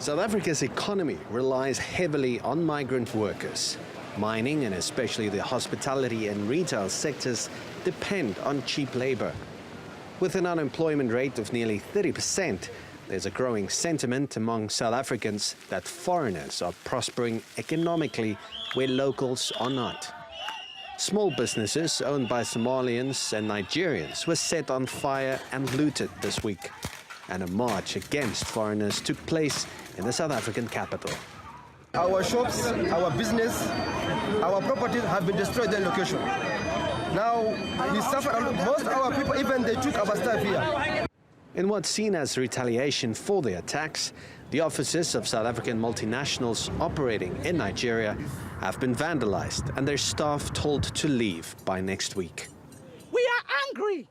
South Africa's economy relies heavily on migrant workers. Mining and especially the hospitality and retail sectors depend on cheap labor. With an unemployment rate of nearly 30%, there's a growing sentiment among South Africans that foreigners are prospering economically where locals are not. Small businesses owned by Somalians and Nigerians were set on fire and looted this week, and a march against foreigners took place in the South African capital. Our shops, our business, our properties have been destroyed in location. Now we suffer a lot. Most of our people, even they took our stuff here. In what's seen as retaliation for the attacks, the offices of South African multinationals operating in Nigeria have been vandalized and their staff told to leave by next week. We are angry.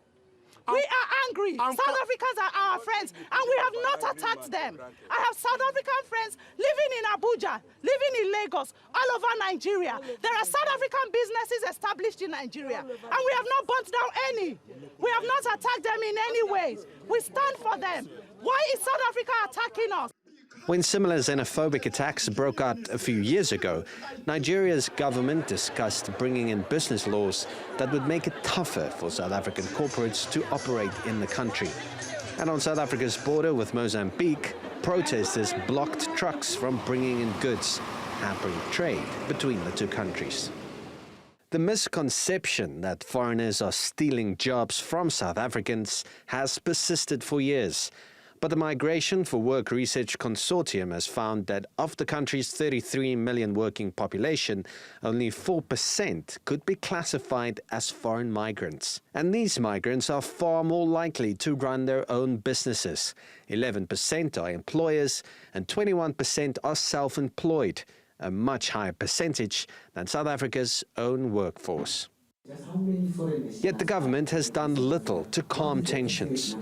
We are angry. South Africans are our friends, and we have not attacked them. I have South African friends living in Abuja, living in Lagos, all over Nigeria. There are South African businesses established in Nigeria, and we have not burnt down any. We have not attacked them in any ways. We stand for them. Why is South Africa attacking us? When similar xenophobic attacks broke out a few years ago, Nigeria's government discussed bringing in business laws that would make it tougher for South African corporates to operate in the country. And on South Africa's border with Mozambique, protesters blocked trucks from bringing in goods, hampering trade between the two countries. The misconception that foreigners are stealing jobs from South Africans has persisted for years. But the Migration for Work Research Consortium has found that of the country's 33 million working population, only 4% could be classified as foreign migrants. And these migrants are far more likely to run their own businesses. 11% are employers and 21% are self-employed, a much higher percentage than South Africa's own workforce. Yet the government has done little to calm tensions.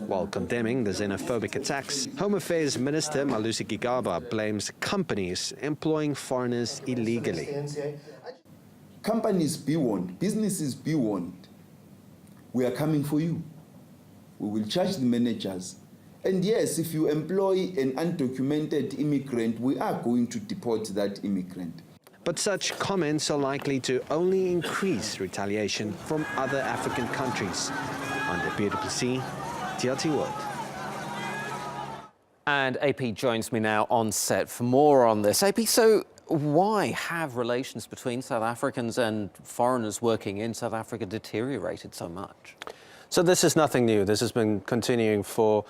While condemning the xenophobic attacks, Home Affairs Minister Malusi Gigaba blames companies employing foreigners illegally. Companies be warned, businesses be warned. We are coming for you. We will charge the managers. And yes, if you employ an undocumented immigrant, we are going to deport that immigrant. But such comments are likely to only increase retaliation from other African countries. Under PwC, TRT World. And AP joins me now on set for more on this. AP, so why have relations between South Africans and foreigners working in South Africa deteriorated so much? So this is nothing new. This has been continuing for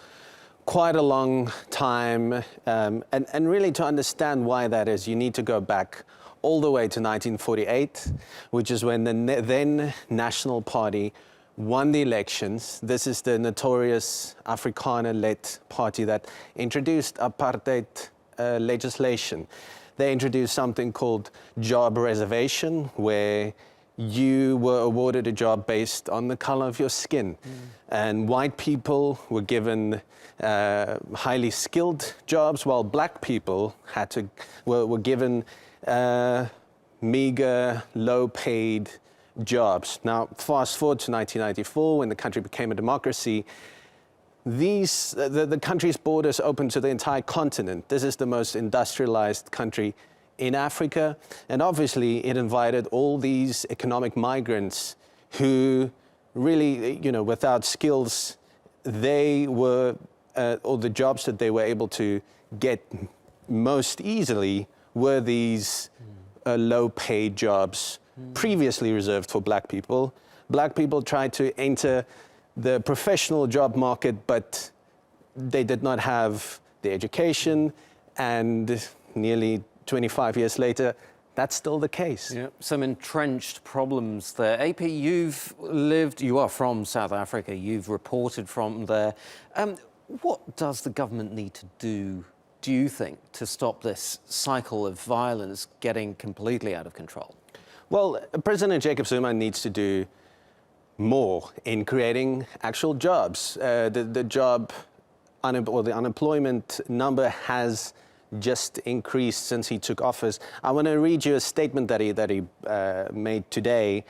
quite a long time. And really to understand why that is, you need to go back all the way to 1948, which is when the then National Party won the elections. This is the notorious Afrikaner-led party that introduced apartheid legislation. They introduced something called job reservation, where you were awarded a job based on the color of your skin. And white people were given highly skilled jobs, while black people were given meager, low-paid jobs. Now, fast forward to 1994, when the country became a democracy, the country's borders opened to the entire continent. This is the most industrialized country in Africa, and obviously it invited all these economic migrants who really, without skills, they were, or the jobs that they were able to get most easily were these low-paid jobs previously reserved for black people. Black people tried to enter the professional job market, but they did not have the education, and nearly 25 years later, that's still the case. Yeah, some entrenched problems there. AP, you are from South Africa, you've reported from there. What does the government need to do you think, to stop this cycle of violence getting completely out of control? Well, President Jacob Zuma needs to do more in creating actual jobs. The unemployment number has just increased since he took office. I want to read you a statement that he made today,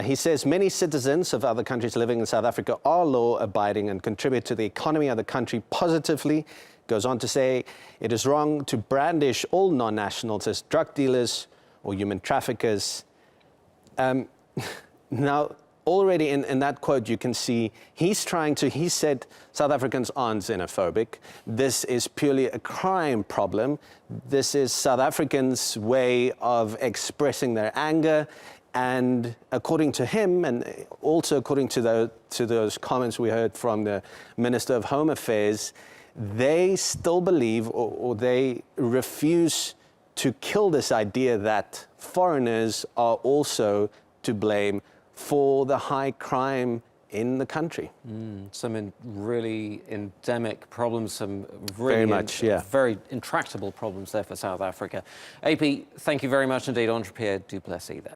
He says many citizens of other countries living in South Africa are law-abiding and contribute to the economy of the country positively. Goes on to say it is wrong to brandish all non-nationals as drug dealers or human traffickers. Now, already in that quote, you can see he said South Africans aren't xenophobic. This is purely a crime problem. This is South Africans' way of expressing their anger. And according to him, and also according to those comments we heard from the Minister of Home Affairs, they still believe or they refuse to kill this idea that foreigners are also to blame for the high crime in the country. Some really endemic problems, some really very intractable problems there for South Africa. AP, thank you very much indeed, Andre Pierre du Plessis there.